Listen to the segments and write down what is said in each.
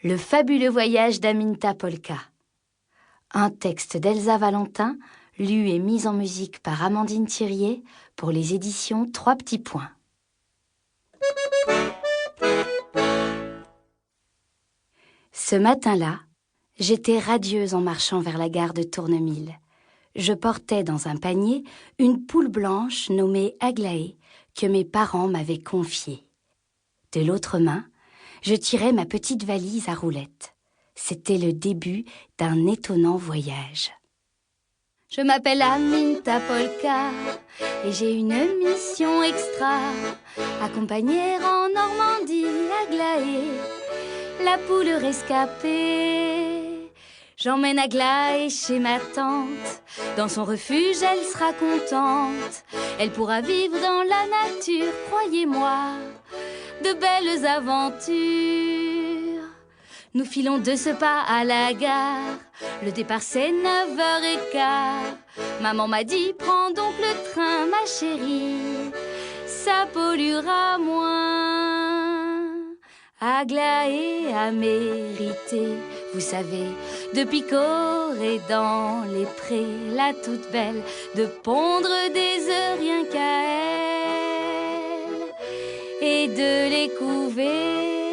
Le fabuleux voyage d'Aminta Polka. Un texte d'Elsa Valentin, lu et mis en musique par Amandine Thiriet pour les éditions 3 petits points. Ce matin-là, j'étais radieuse en marchant vers la gare de Tournemille. Je portais dans un panier une poule blanche nommée Aglaé que mes parents m'avaient confiée. De l'autre main, je tirais ma petite valise à roulettes. C'était le début d'un étonnant voyage. Je m'appelle Aminta Polka et j'ai une mission extra. Accompagner en Normandie Aglaé, la poule rescapée. J'emmène Aglaé chez ma tante. Dans son refuge, elle sera contente. Elle pourra vivre dans la nature, croyez-moi, de belles aventures. Nous filons de ce pas à la gare. Le départ c'est 9h15. Maman m'a dit prends donc le train ma chérie, ça polluera moins. Aglaé a mérité, vous savez, de picorer dans les prés, la toute belle, de pondre des œufs rien qu'à elle et de les couver.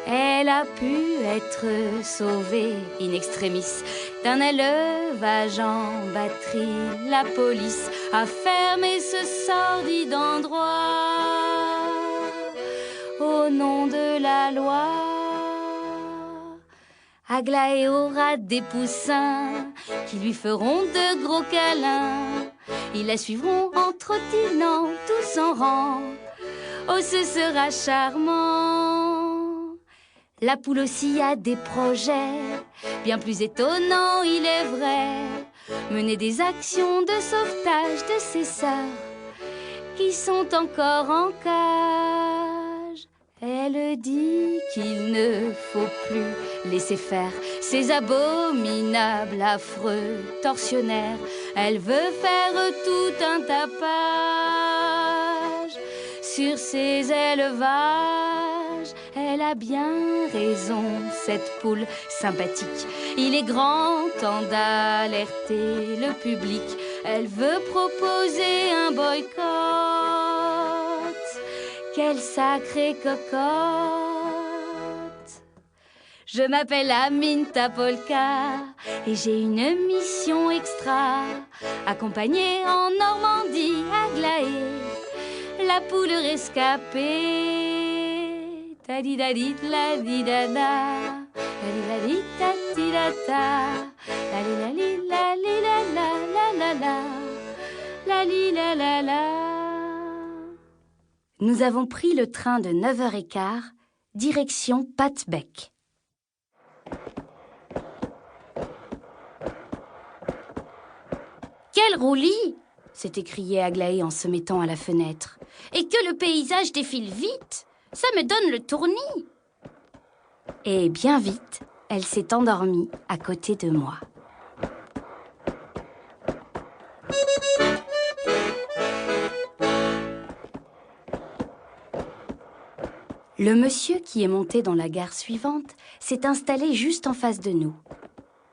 Elle a pu être sauvée in extremis d'un élevage en batterie. La police a fermé ce sordide endroit au nom de la loi. Aglaé aura des poussins qui lui feront de gros câlins. Ils la suivront en trottinant tous en rang. Oh, ce sera charmant. La poule aussi a des projets, bien plus étonnants, il est vrai. Mener des actions de sauvetage de ses sœurs qui sont encore en cage. Elle dit qu'il ne faut plus laisser faire ces abominables, affreux tortionnaires. Elle veut faire tout un tapage sur ces élevages. Elle a bien raison, cette poule sympathique. Il est grand temps d'alerter le public. Elle veut proposer un boycott. Quelle sacrée cocotte! Je m'appelle Aminta Polka et j'ai une mission extra. Accompagner en Normandie Aglaé, la poule rescapée. Tadi-dadi, tla-di-da-da, tadi-dadi, tati-da-da, la-li-la-li-la-li-la-la-la-la, la-li-la-la-la. Nous avons pris le train de 9h15, direction Patbeck. Quel roulis! S'est écrié Aglaé en se mettant à la fenêtre. Et que le paysage défile vite! Ça me donne le tournis. Et bien vite, elle s'est endormie à côté de moi. Le monsieur qui est monté dans la gare suivante s'est installé juste en face de nous.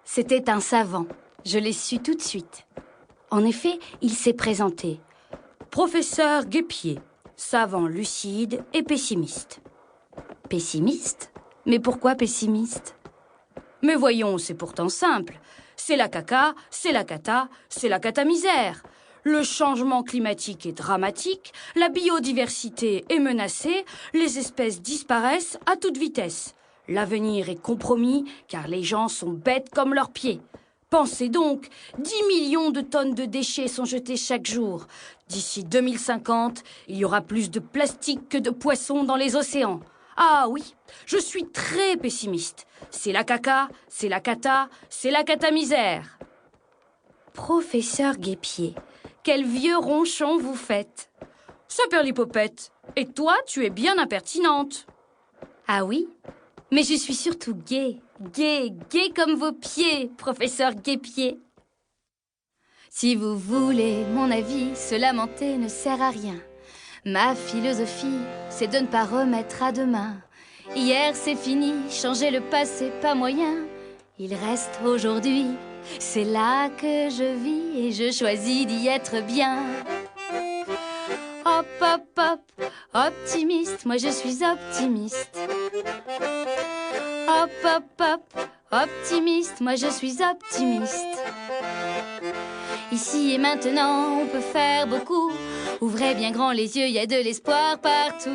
C'était un savant, je l'ai su tout de suite. En effet, il s'est présenté. Professeur Guépier, savant lucide et pessimiste. Pessimiste? Mais pourquoi pessimiste? Mais voyons, c'est pourtant simple. C'est la caca, c'est la cata, c'est la cata-misère. Le changement climatique est dramatique, la biodiversité est menacée, les espèces disparaissent à toute vitesse. L'avenir est compromis car les gens sont bêtes comme leurs pieds. Pensez donc, 10 millions de tonnes de déchets sont jetés chaque jour. D'ici 2050, il y aura plus de plastique que de poissons dans les océans. Ah oui, je suis très pessimiste. C'est la caca, c'est la cata, c'est la cata-misère. Professeur Guépier, quel vieux ronchon vous faites. Saperlipopette, et toi, tu es bien impertinente. Ah oui? Mais je suis surtout gaie. Gai comme vos pieds, professeur Guépier. Si vous voulez mon avis, se lamenter ne sert à rien. Ma philosophie, c'est de ne pas remettre à demain. Hier c'est fini, changer le passé pas moyen. Il reste aujourd'hui, c'est là que je vis et je choisis d'y être bien. Hop, hop, hop, optimiste, moi je suis optimiste. Hop, hop, hop, optimiste, moi je suis optimiste. Ici et maintenant, on peut faire beaucoup. Ouvrez bien grand les yeux, il y a de l'espoir partout.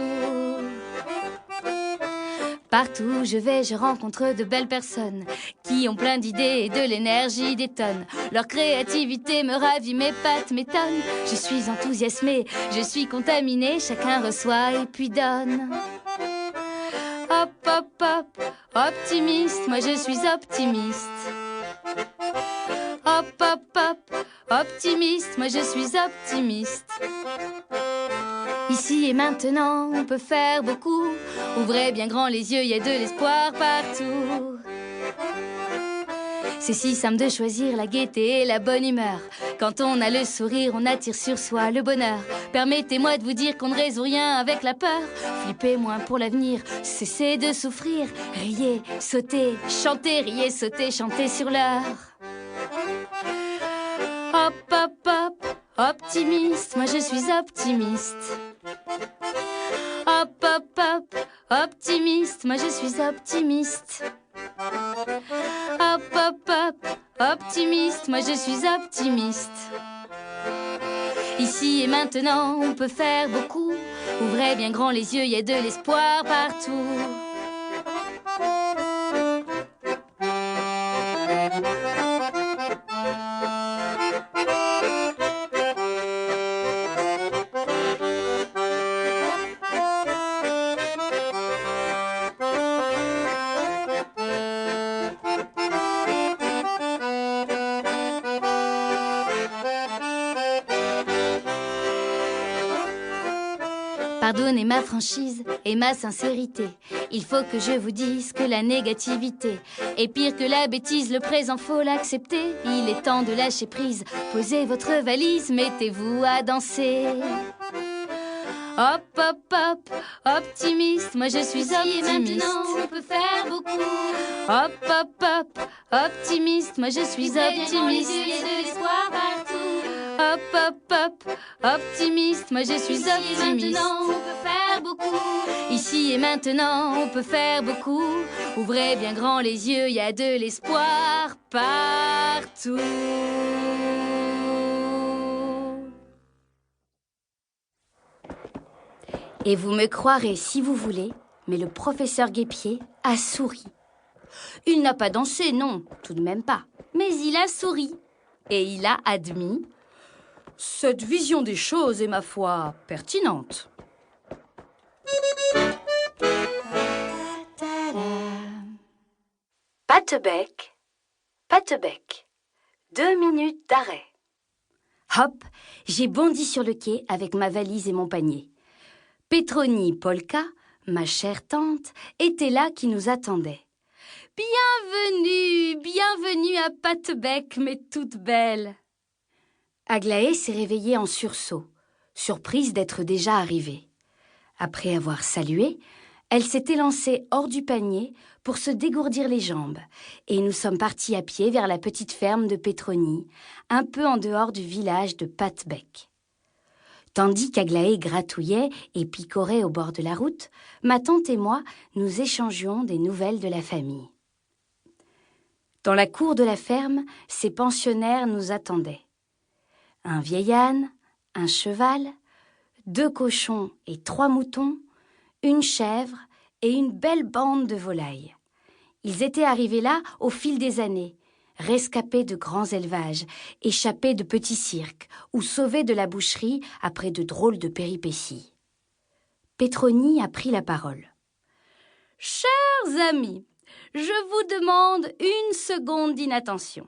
Partout où je vais, je rencontre de belles personnes qui ont plein d'idées et de l'énergie des tonnes. Leur créativité me ravit, mes pattes m'étonnent. Je suis enthousiasmée, je suis contaminée, chacun reçoit et puis donne. Hop, hop, hop, optimiste, moi je suis optimiste. Hop, hop, hop, optimiste, moi je suis optimiste. Ici et maintenant, on peut faire beaucoup. Ouvrez bien grand les yeux, il y a de l'espoir partout. C'est si simple de choisir la gaieté et la bonne humeur. Quand on a le sourire, on attire sur soi le bonheur. Permettez-moi de vous dire qu'on ne résout rien avec la peur. Flippez moins pour l'avenir, cessez de souffrir. Riez, sautez, chantez, riez, sautez, chantez sur l'heure. Hop, hop, hop, optimiste, moi je suis optimiste. Hop, hop, hop, optimiste, moi je suis optimiste. Hop, hop, hop, optimiste, moi je suis optimiste. Ici et maintenant, on peut faire beaucoup. Ouvrez bien grand les yeux, il y a de l'espoir partout. Pardonnez ma franchise et ma sincérité. Il faut que je vous dise que la négativité est pire que la bêtise. Le présent, faut l'accepter. Il est temps de lâcher prise. Posez votre valise, mettez-vous à danser. Hop, hop, hop, optimiste, moi je suis optimiste. Et maintenant, on peut faire beaucoup. Hop, hop, hop, optimiste, moi je suis optimiste. Il y a de l'espoir partout. Hop, hop, hop, optimiste, moi je suis optimiste. Et maintenant, on peut faire beaucoup. Ici et maintenant, on peut faire beaucoup. Ouvrez bien grand les yeux, il y a de l'espoir partout. Et vous me croirez si vous voulez, mais le professeur Guépier a souri. Il n'a pas dansé, non, tout de même pas. Mais il a souri. Et il a admis. Cette vision des choses est, ma foi, pertinente. Patebec, Patebec. 2 minutes d'arrêt. Hop, j'ai bondi sur le quai avec ma valise et mon panier. Pétronie Polka, ma chère tante, était là qui nous attendait. Bienvenue, bienvenue à Patebec, mes toutes belles. Aglaé s'est réveillée en sursaut, surprise d'être déjà arrivée. Après avoir salué, elle s'est élancée hors du panier pour se dégourdir les jambes, et nous sommes partis à pied vers la petite ferme de Pétronie, un peu en dehors du village de Patebec. Tandis qu'Aglaé gratouillait et picorait au bord de la route, ma tante et moi, nous échangions des nouvelles de la famille. Dans la cour de la ferme, ses pensionnaires nous attendaient. Un vieil âne, un cheval, 2 cochons et 3 moutons, une chèvre et une belle bande de volailles. Ils étaient arrivés là au fil des années, rescapés de grands élevages, échappés de petits cirques ou sauvés de la boucherie après de drôles de péripéties. Pétronie a pris la parole. « Chers amis, je vous demande une seconde d'inattention.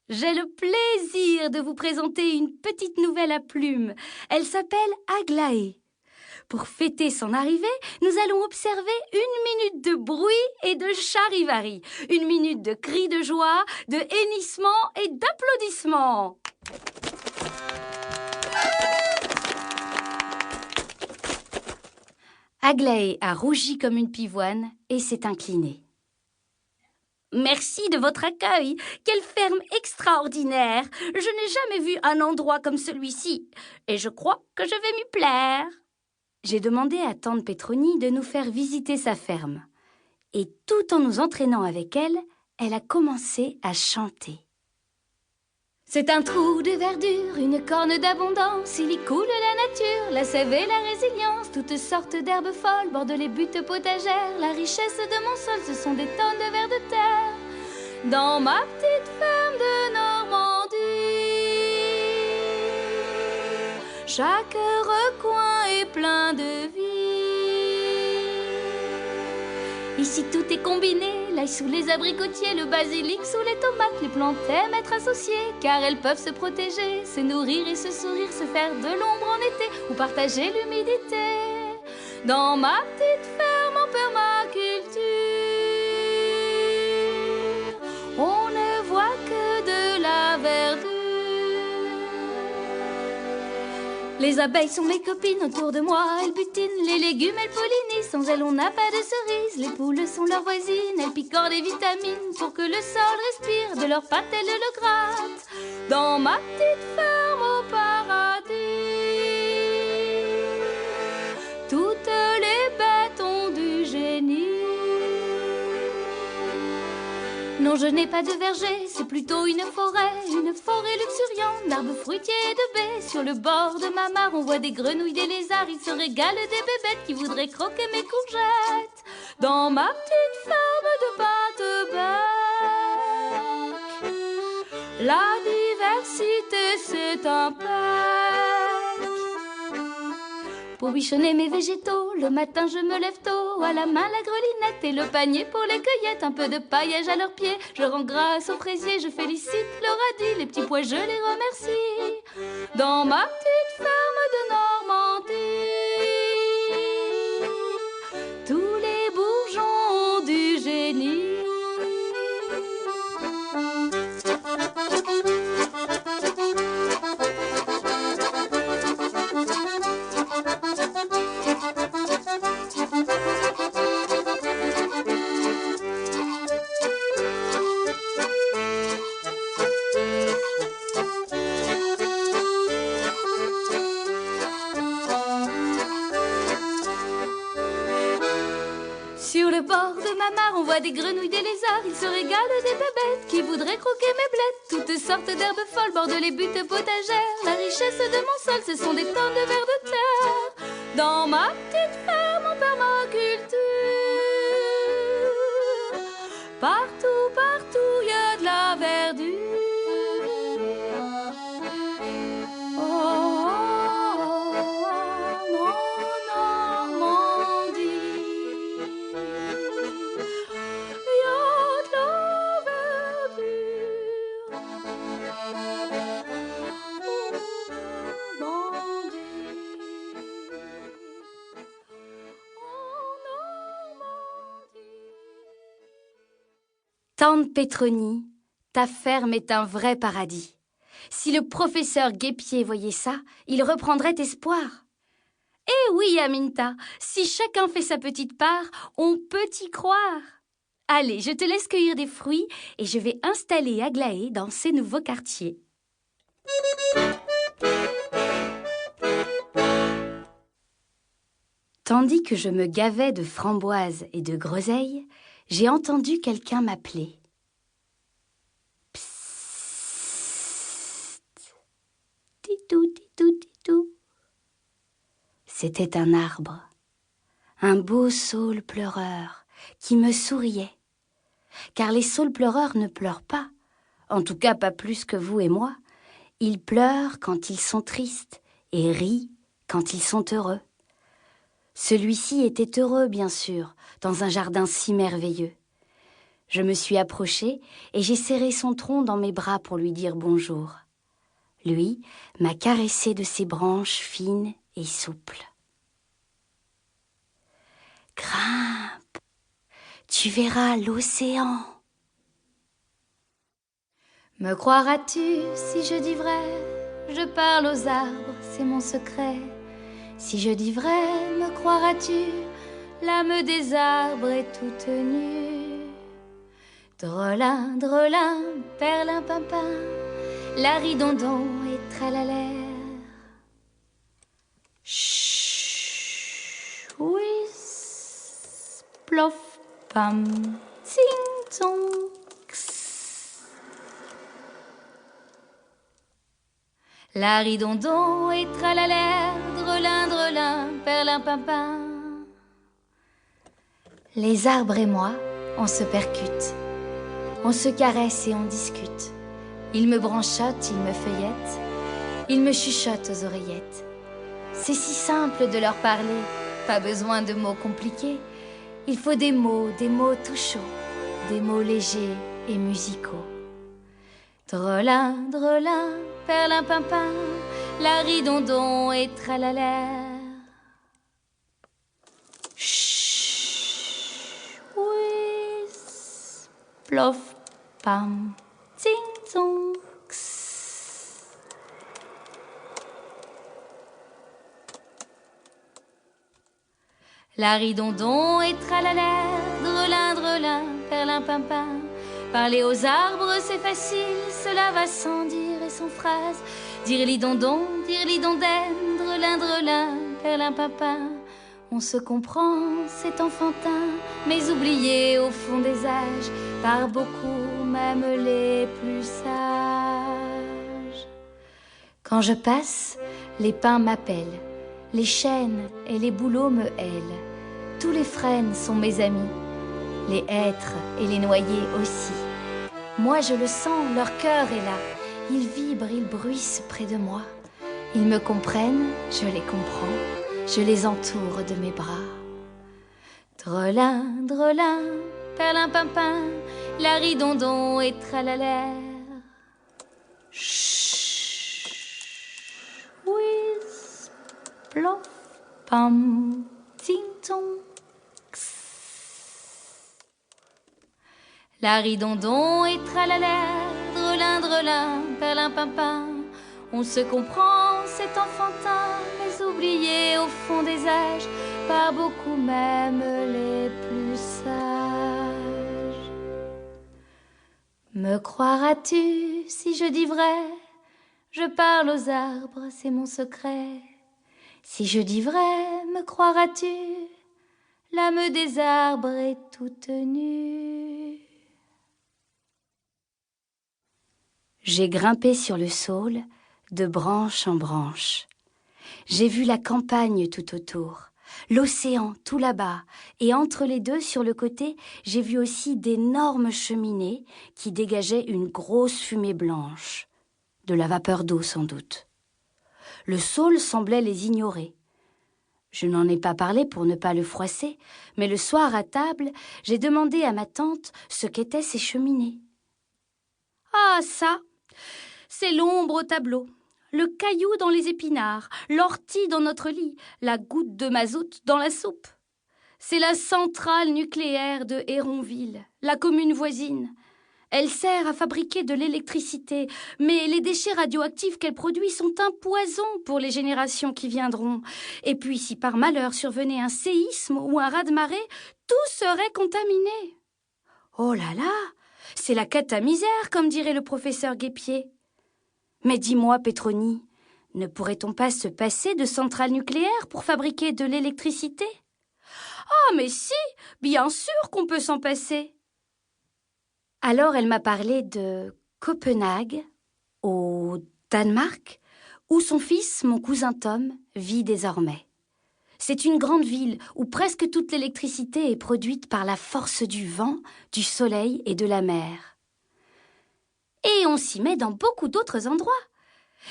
J'ai le plaisir de vous présenter une petite nouvelle à plumes. Elle s'appelle Aglaé. Pour fêter son arrivée, nous allons observer 1 minute de bruit et de charivari, 1 minute de cris de joie, de hennissements et d'applaudissements. Aglaé a rougi comme une pivoine et s'est incliné. Merci de votre accueil. Quelle ferme extraordinaire. Je n'ai jamais vu un endroit comme celui-ci. Et je crois que je vais m'y plaire. J'ai demandé à tante Pétronie de nous faire visiter sa ferme. Et tout en nous entraînant avec elle, elle a commencé à chanter. C'est un trou de verdure, une corne d'abondance. Il y coule la nature, la sève et la résilience. Toutes sortes d'herbes folles bordent les buttes potagères. La richesse de mon sol, ce sont des tonnes de vers de terre. Dans ma petite ferme de Normandie, chaque recoin est plein de vie. Ici tout est combiné, l'ail sous les abricotiers, le basilic sous les tomates. Les plantes aiment être associées, car elles peuvent se protéger, se nourrir et se sourire, se faire de l'ombre en été ou partager l'humidité. Dans ma petite ferme en permaculture, on ne voit que de la verdure. Les abeilles sont mes copines autour de moi, elles butinent les légumes, elles pollinisent. Sans elles on n'a pas de cerises, les poules sont leurs voisines. Elles picorent des vitamines pour que le sol respire. De leurs pattes elles le grattent. Dans ma petite ferme au paradis, toutes les bêtes ont du génie. Non, je n'ai pas de verger, c'est plutôt une forêt luxuriante d'arbres fruitiers et de baies. Sur le bord de ma mare, on voit des grenouilles, des lézards, ils se régalent des bébêtes qui voudraient croquer mes courgettes. Dans ma petite ferme de pâte-bec, la diversité c'est un pec. Pour bichonner mes végétaux, le matin je me lève tôt, à la main la grelinette et le panier pour les cueillettes, un peu de paillage à leurs pieds, je rends grâce aux fraisiers, je félicite le radis, les petits pois je les remercie. Dans ma petite ferme de Normandie, tous les bourgeons ont du génie. Sur le bord de ma mare, on voit des grenouilles, des lézards, ils se régalent des bébêtes qui voudraient croquer mes blettes. Toutes sortes d'herbes folles bordent les buttes potagères. La richesse de mon sol, ce sont des tonnes de vers de terre. Dans ma petite ferme en permaculture, partout, partout, y a de la verdure. Tante Pétronie, ta ferme est un vrai paradis. Si le professeur Guépier voyait ça, il reprendrait espoir. Eh oui, Aminta, si chacun fait sa petite part, on peut y croire. Allez, je te laisse cueillir des fruits et je vais installer Aglaé dans ces nouveaux quartiers. Tandis que je me gavais de framboises et de groseilles, j'ai entendu quelqu'un m'appeler. Psst, titou, titou, titou. C'était un arbre, un beau saule pleureur qui me souriait. Car les saules pleureurs ne pleurent pas, en tout cas pas plus que vous et moi. Ils pleurent quand ils sont tristes et rient quand ils sont heureux. Celui-ci était heureux, bien sûr, dans un jardin si merveilleux. Je me suis approchée et j'ai serré son tronc dans mes bras pour lui dire bonjour. Lui m'a caressé de ses branches fines et souples. Grimpe, tu verras l'océan. Me croiras-tu si je dis vrai? Je parle aux arbres, c'est mon secret. Si je dis vrai, me croiras-tu? l'âme des arbres est toute nue. Drelin, drelin, perlin, pimpin, la ridondon et tralalère. Chut, whiz, plof, pam, ting, tong, ks. La ridondon et tralalère, drelin, drelin, perlin, pimpin. Les arbres et moi, on se percute, on se caresse et on discute. Ils me branchotent, ils me feuillettent, ils me chuchotent aux oreillettes. C'est si simple de leur parler, pas besoin de mots compliqués. Il faut des mots tout chauds, des mots légers et musicaux. Drelin, drelin, perlin, pimpin, la ridondon et tralalère. Chut, whiz, plof, pam, ting, tong, ks. La ridondon et tralalère, drelin, drelin, perlin, pimpin. Parler aux arbres, c'est facile, cela va sans dire et sans phrase. Dire lidondon, dire lidondaine, drelin, drelin, perlin, pimpin. On se comprend, c'est enfantin, mais oublié au fond des âges, par beaucoup, même les plus sages. Quand je passe, les pins m'appellent, les chênes et les bouleaux me hèlent. Tous les frênes sont mes amis, les hêtres et les noyers aussi. Moi je le sens, leur cœur est là. Ils vibrent, ils bruissent près de moi. Ils me comprennent, je les comprends. Je les entoure de mes bras. Drelin, drelin, perlin, pimpin, la ridondon et tralalère. Chut, whiz, plof, pam, ting, tong, ks. La ridondon et tralalère, drelin, drelin, perlin, pimpin. On se comprend, c'est enfantin, mais oublié au fond des âges, par beaucoup même les plus sages. Me croiras-tu si je dis vrai? Je parle aux arbres, c'est mon secret. Si je dis vrai, me croiras-tu? L'âme des arbres est toute nue. J'ai grimpé sur le saule, de branche en branche. J'ai vu la campagne tout autour, l'océan tout là-bas, et entre les deux, sur le côté, j'ai vu aussi d'énormes cheminées qui dégageaient une grosse fumée blanche, de la vapeur d'eau sans doute. Le saule semblait les ignorer. Je n'en ai pas parlé pour ne pas le froisser, mais le soir à table, j'ai demandé à ma tante ce qu'étaient ces cheminées. « Ah, ça, c'est l'ombre au tableau. Le caillou dans les épinards, l'ortie dans notre lit, la goutte de mazout dans la soupe. C'est la centrale nucléaire de Héronville, la commune voisine. Elle sert à fabriquer de l'électricité, mais les déchets radioactifs qu'elle produit sont un poison pour les générations qui viendront. Et puis, si par malheur survenait un séisme ou un raz-de-marée, tout serait contaminé. Oh là là, c'est la cata-misère, comme dirait le professeur Guépier. Mais dis-moi, Petroni, ne pourrait-on pas se passer de centrales nucléaires pour fabriquer de l'électricité? Ah, mais si, bien sûr qu'on peut s'en passer. Alors elle m'a parlé de Copenhague, au Danemark, où son fils, mon cousin Tom, vit désormais. C'est une grande ville où presque toute l'électricité est produite par la force du vent, du soleil et de la mer. Et on s'y met dans beaucoup d'autres endroits.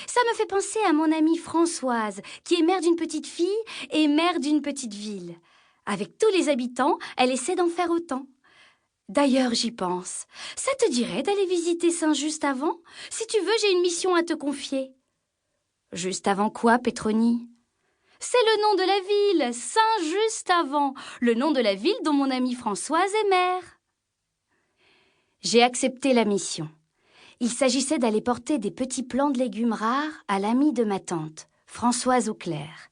Ça me fait penser à mon amie Françoise, qui est mère d'une petite fille et mère d'une petite ville. Avec tous les habitants, elle essaie d'en faire autant. D'ailleurs, j'y pense. Ça te dirait d'aller visiter Saint-Just avant? Si tu veux, j'ai une mission à te confier. Juste avant quoi, Petroni? C'est le nom de la ville, Saint-Just avant, le nom de la ville dont mon amie Françoise est mère. J'ai accepté la mission. Il s'agissait d'aller porter des petits plants de légumes rares à l'amie de ma tante, Françoise Auclair.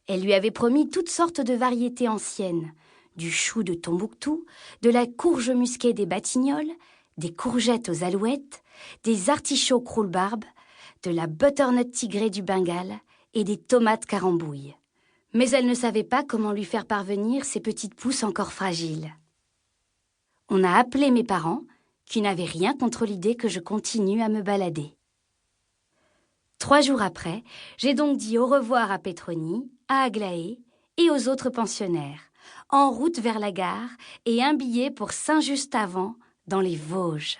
Elle lui avait promis toutes sortes de variétés anciennes, du chou de Tombouctou, de la courge musquée des Batignolles, des courgettes aux alouettes, des artichauts croulebarbe, de la butternut tigrée du Bengale et des tomates carambouilles. Mais elle ne savait pas comment lui faire parvenir ces petites pousses encore fragiles. On a appelé mes parents, qui n'avaient rien contre l'idée que je continue à me balader. 3 jours après, j'ai donc dit au revoir à Pétronie, à Aglaé et aux autres pensionnaires, en route vers la gare et un billet pour Saint-Just-Avant dans les Vosges.